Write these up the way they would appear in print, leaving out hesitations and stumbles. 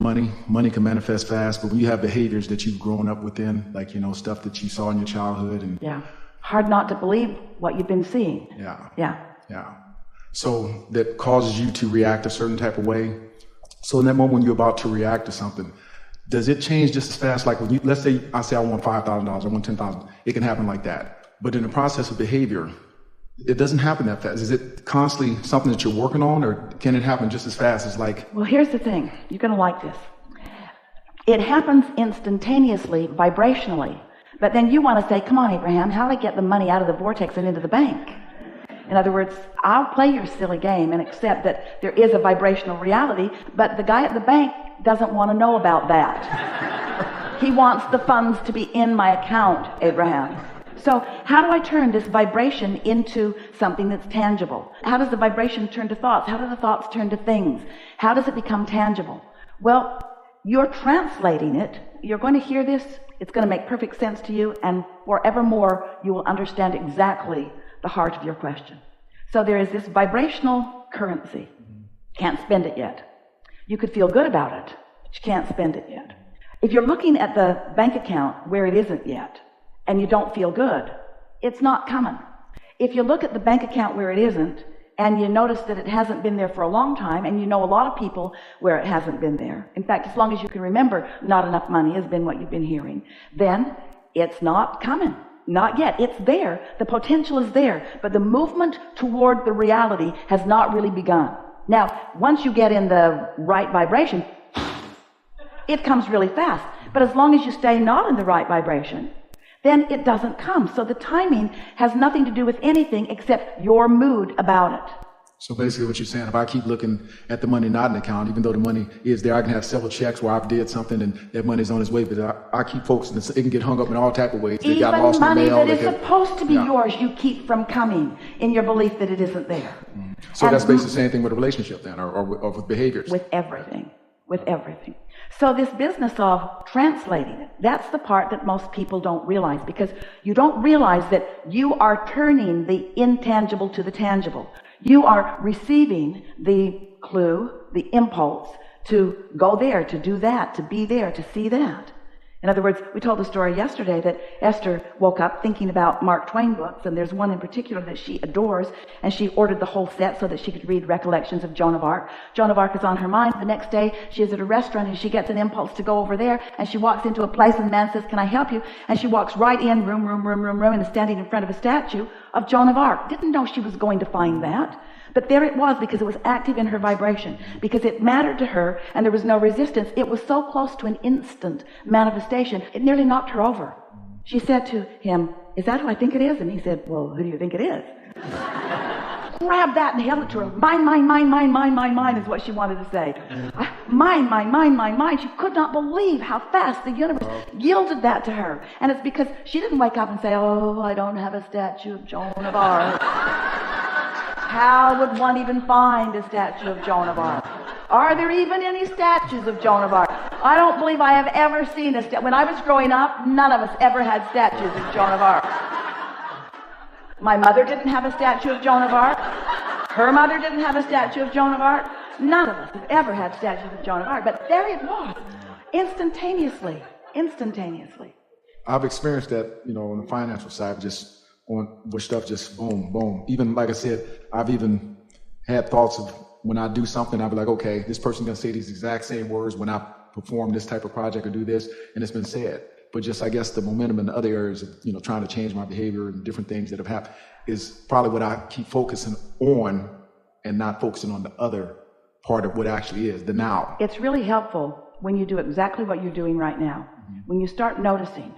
Money can manifest fast, but when you have behaviors that you've grown up within, like, stuff that you saw in your childhood and yeah, hard not to believe what you've been seeing. Yeah. So that causes you to react a certain type of way. So in that moment when you're about to react to something, does it change just as fast? Like when let's say I want $5,000, I want $10,000. It can happen like that. But in the process of behavior, it doesn't happen that fast. Is it constantly something that you're working on, or can it happen just as fast as like? Well, here's the thing. You're going to like this. It happens instantaneously, vibrationally. But then you want to say, come on, Abraham, how do I get the money out of the vortex and into the bank? In other words, I'll play your silly game and accept that there is a vibrational reality, but the guy at the bank doesn't want to know about that. He wants the funds to be in my account, Abraham. So how do I turn this vibration into something that's tangible? How does the vibration turn to thoughts? How do the thoughts turn to things? How does it become tangible? Well, you're translating it. You're going to hear this. It's going to make perfect sense to you, and forevermore you will understand exactly the heart of your question. So there is this vibrational currency. Can't spend it yet. You could feel good about it, but you can't spend it yet. If you're looking at the bank account where it isn't yet, and you don't feel good, it's not coming. If you look at the bank account where it isn't, and you notice that it hasn't been there for a long time, and you know a lot of people where it hasn't been there. In fact, as long as you can remember, not enough money has been what you've been hearing. Then it's not coming. Not yet. It's there. The potential is there. But the movement toward the reality has not really begun. Now, once you get in the right vibration, it comes really fast. But as long as you stay not in the right vibration, then it doesn't come. So the timing has nothing to do with anything except your mood about it. So basically what you're saying, if I keep looking at the money not in the account, even though the money is there, I can have several checks where I've did something and that money's on its way, but I keep focusing. It can get hung up in all type of ways. Even money that is supposed to be yours, you keep from coming in your belief that it isn't there. Mm-hmm. So and that's basically the same thing with a relationship then, or with behaviors. With everything. So this business of translating it, that's the part that most people don't realize, because you don't realize that you are turning the intangible to the tangible. You are receiving the clue, the impulse to go there, to do that, to be there, to see that. In other words, we told the story yesterday that Esther woke up thinking about Mark Twain books, and there's one in particular that she adores, and she ordered the whole set so that she could read Recollections of Joan of Arc. Joan of Arc is on her mind. The next day, she is at a restaurant, and she gets an impulse to go over there, and she walks into a place, and the man says, "Can I help you?" And she walks right in, room, and is standing in front of a statue of Joan of Arc. Didn't know she was going to find that. But there it was, because it was active in her vibration, because it mattered to her, and there was no resistance. It was so close to an instant manifestation, it nearly knocked her over. She said to him, "Is that who I think it is?" And he said, "Well, who do you think it is?" Grabbed that and held it to her. Mine is what she wanted to say. Mine. She could not believe how fast the universe yielded that to her. And it's because she didn't wake up and say, "Oh, I don't have a statue of Joan of Arc." How would one even find a statue of Joan of Arc? Are there even any statues of Joan of Arc? I don't believe I have ever seen a statue. When I was growing up, none of us ever had statues of Joan of Arc. My mother didn't have a statue of Joan of Arc. Her mother didn't have a statue of Joan of Arc. None of us have ever had statues of Joan of Arc. But there it was, instantaneously. I've experienced that, on the financial side, just where stuff just boom. Even like I said, I've even had thoughts of when I do something, I'll be like, okay, this person's gonna say these exact same words when I perform this type of project or do this, and it's been said. But just, I guess, the momentum in the other areas of, trying to change my behavior and different things that have happened is probably what I keep focusing on and not focusing on the other part of what actually is, the now. It's really helpful when you do exactly what you're doing right now. Mm-hmm. When you start noticing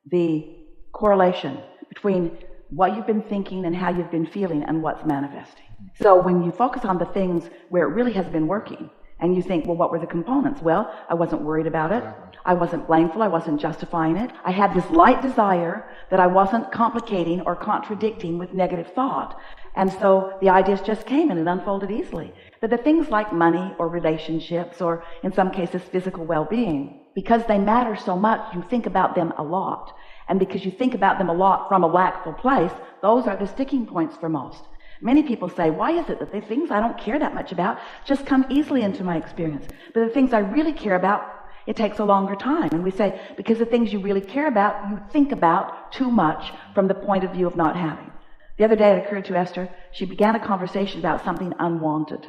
the correlation between what you've been thinking and how you've been feeling and what's manifesting. So when you focus on the things where it really has been working, and you think, well, what were the components? Well, I wasn't worried about it. I wasn't blameful. I wasn't justifying it. I had this light desire that I wasn't complicating or contradicting with negative thought. And so the ideas just came and it unfolded easily. But the things like money or relationships or, in some cases, physical well-being, because they matter so much, you think about them a lot. And because you think about them a lot from a lackful place, those are the sticking points for most. Many people say, why is it that the things I don't care that much about just come easily into my experience? But the things I really care about, it takes a longer time. And we say, because the things you really care about, you think about too much from the point of view of not having. The other day it occurred to Esther, she began a conversation about something unwanted,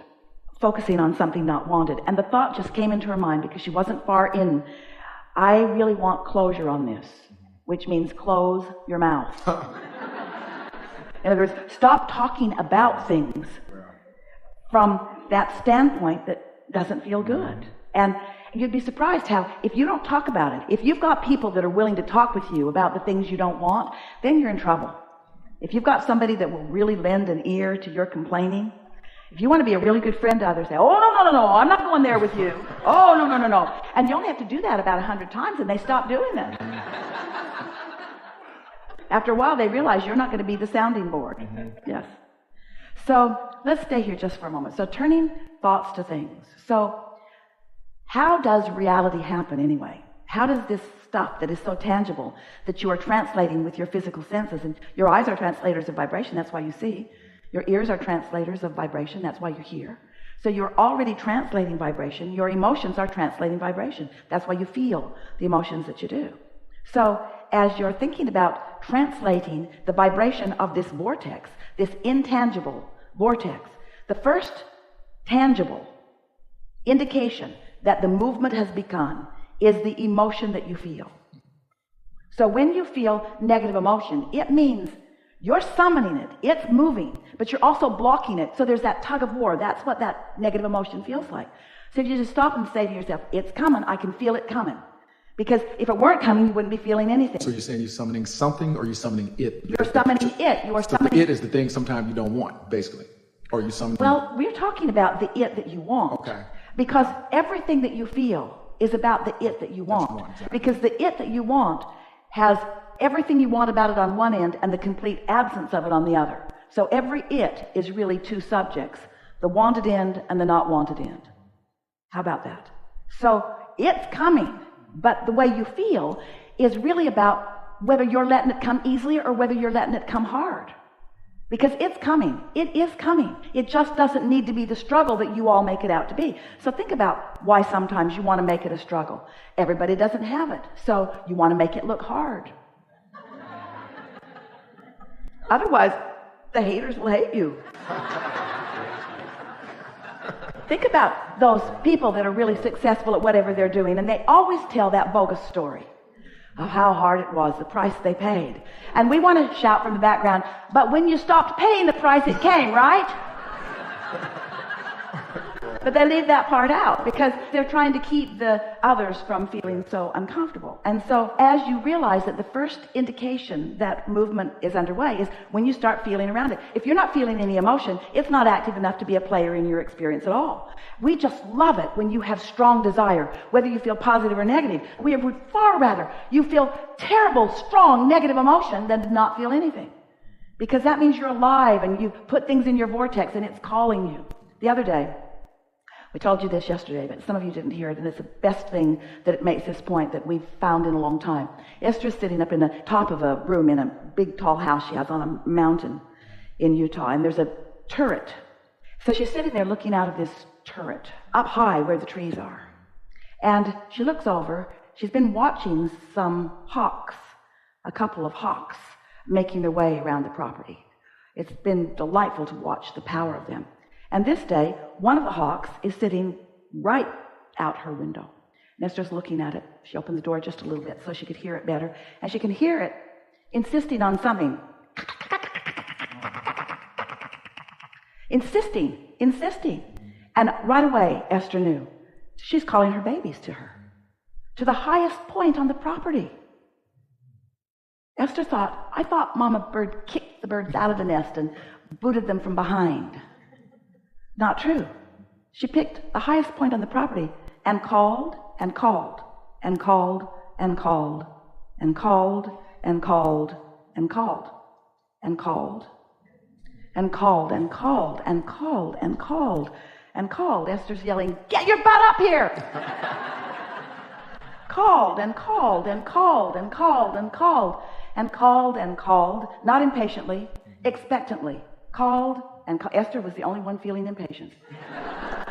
focusing on something not wanted. And the thought just came into her mind because she wasn't far in. I really want closure on this, which means close your mouth. In other words, stop talking about things from that standpoint that doesn't feel good. And you'd be surprised how, if you don't talk about it, if you've got people that are willing to talk with you about the things you don't want, then you're in trouble. If you've got somebody that will really lend an ear to your complaining, if you want to be a really good friend to others, say, oh, no, I'm not going there with you. Oh, no. And you only have to do that about 100 times and they stop doing it. After a while, they realize you're not going to be the sounding board. Yes. So let's stay here just for a moment. So turning thoughts to things. So how does reality happen anyway? How does this stuff that is so tangible that you are translating with your physical senses, and your eyes are translators of vibration, that's why you see. Your ears are translators of vibration, that's why you hear. So you're already translating vibration. Your emotions are translating vibration. That's why you feel the emotions that you do. So as you're thinking about translating the vibration of this vortex, this intangible vortex, the first tangible indication that the movement has begun is the emotion that you feel. So when you feel negative emotion, it means you're summoning it, it's moving, but you're also blocking it. So there's that tug of war. That's what that negative emotion feels like. So if you just stop and say to yourself, it's coming, I can feel it coming. Because if it weren't coming, you wouldn't be feeling anything. So you're saying you're summoning something, or you're summoning it? You're summoning it. You are summoning the it is the thing sometimes you don't want, basically. Or you summoning. Well, we're talking about the it that you want. Okay. Because everything that you feel is about the it that you want. Exactly. Because the it that you want has everything you want about it on one end and the complete absence of it on the other. So every it is really two subjects, the wanted end and the not wanted end. How about that? So it's coming, but the way you feel is really about whether you're letting it come easily or whether you're letting it come hard. Because it's coming. It is coming. It just doesn't need to be the struggle that you all make it out to be. So think about why sometimes you want to make it a struggle. Everybody doesn't have it, so you want to make it look hard. Otherwise, the haters will hate you. Think about those people that are really successful at whatever they're doing, and they always tell that bogus story of how hard it was, the price they paid. And we want to shout from the background, but when you stopped paying the price, it came, right? But they leave that part out because they're trying to keep the others from feeling so uncomfortable. And so as you realize that the first indication that movement is underway is when you start feeling around it. If you're not feeling any emotion, it's not active enough to be a player in your experience at all. We just love it when you have strong desire, whether you feel positive or negative. We would far rather you feel terrible, strong, negative emotion than to not feel anything. Because that means you're alive and you put things in your vortex and it's calling you. The other day, we told you this yesterday, but some of you didn't hear it, and it's the best thing that it makes this point that we've found in a long time. Esther's sitting up in the top of a room in a big, tall house she has on a mountain in Utah, and there's a turret. So she's sitting there looking out of this turret, up high where the trees are. And she looks over. She's been watching some hawks, a couple of hawks, making their way around the property. It's been delightful to watch the power of them. And this day, one of the hawks is sitting right out her window. And Esther's looking at it. She opened the door just a little bit so she could hear it better. And she can hear it insisting on something. Insisting. And right away, Esther knew. She's calling her babies to her. To the highest point on the property. Esther thought, I thought Mama Bird kicked the birds out of the nest and booted them from behind. Not true. She picked the highest point on the property and called and called and called and called and called and called and called and called and called and called and called and called and called. Esther's yelling, get your butt up here! Called and called and called and called and called and called and called, not impatiently, expectantly. Called and Esther was the only one feeling impatient.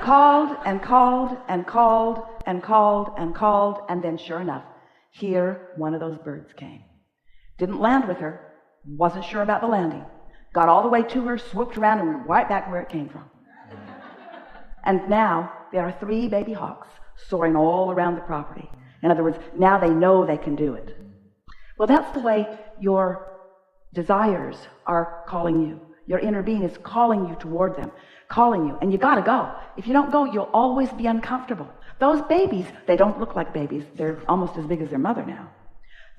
Called and called and called and called and called, and then sure enough, here one of those birds came. Didn't land with her, wasn't sure about the landing. Got all the way to her, swooped around, and went right back where it came from. And now there are 3 baby hawks soaring all around the property. In other words, now they know they can do it. Well, that's the way your desires are calling you. Your inner being is calling you toward them, calling you. And you got to go. If you don't go, you'll always be uncomfortable. Those babies, they don't look like babies. They're almost as big as their mother now.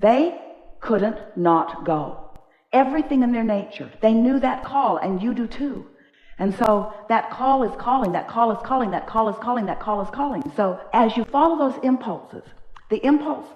They couldn't not go. Everything in their nature, they knew that call, and you do too. And so that call is calling, that call is calling, that call is calling, that call is calling. So as you follow those impulses, the impulse,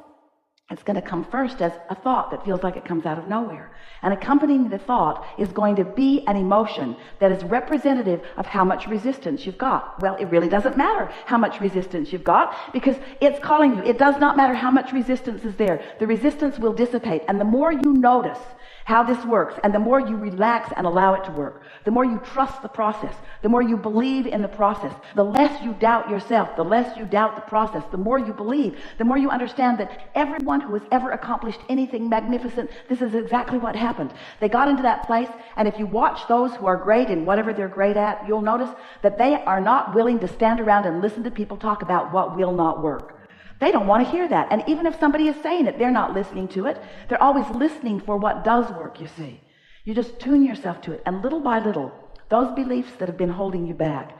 it's going to come first as a thought that feels like it comes out of nowhere. And accompanying the thought is going to be an emotion that is representative of how much resistance you've got. Well, it really doesn't matter how much resistance you've got, because it's calling you. It does not matter how much resistance is there. The resistance will dissipate. And the more you notice how this works, and the more you relax and allow it to work, the more you trust the process, the more you believe in the process, the less you doubt yourself, the less you doubt the process, the more you believe, the more you understand that everyone who has ever accomplished anything magnificent, this is exactly what happened. They got into that place, and if you watch those who are great in whatever they're great at, you'll notice that they are not willing to stand around and listen to people talk about what will not work. They don't want to hear that. And even if somebody is saying it, they're not listening to it. They're always listening for what does work, you see. You just tune yourself to it. And little by little, those beliefs that have been holding you back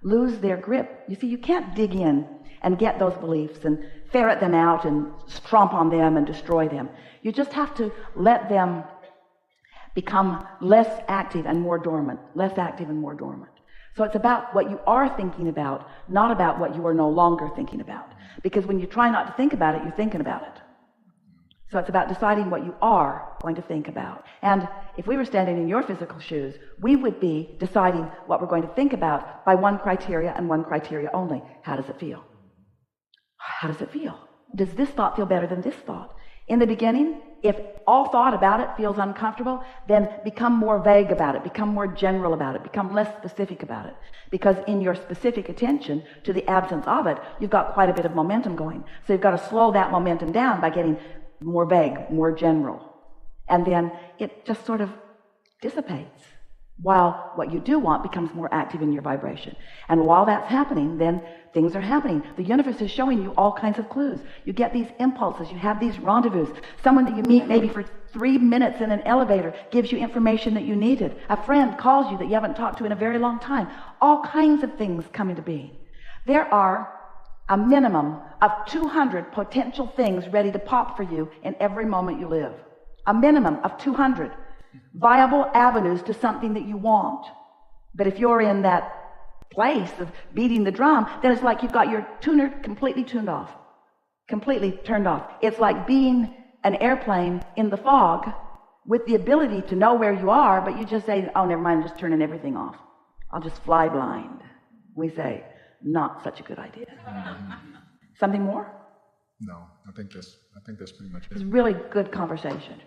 lose their grip. You see, you can't dig in and get those beliefs and ferret them out and stomp on them and destroy them. You just have to let them become less active and more dormant, less active and more dormant. So it's about what you are thinking about, not about what you are no longer thinking about. Because when you try not to think about it, you're thinking about it. So it's about deciding what you are going to think about. And if we were standing in your physical shoes, we would be deciding what we're going to think about by one criteria and one criteria only. How does it feel? How does it feel? Does this thought feel better than this thought? In the beginning, if all thought about it feels uncomfortable, then become more vague about it, become more general about it, become less specific about it. Because in your specific attention to the absence of it, you've got quite a bit of momentum going. So you've got to slow that momentum down by getting more vague, more general. And then it just sort of dissipates, while what you do want becomes more active in your vibration. And while that's happening, then things are happening. The universe is showing you all kinds of clues. You get these impulses, you have these rendezvous. Someone that you meet maybe for 3 minutes in an elevator gives you information that you needed. A friend calls you that you haven't talked to in a very long time. All kinds of things come into being. There are a minimum of 200 potential things ready to pop for you in every moment you live. A minimum of 200 viable avenues to something that you want. But if you're in that place of beating the drum, then it's like you've got your tuner completely tuned off, completely turned off. It's like being an airplane in the fog with the ability to know where you are, but you just say, oh, never mind, I'm just turning everything off. I'll just fly blind. We say, not such a good idea. Something more? No, I think that's pretty much it. It's really good conversation.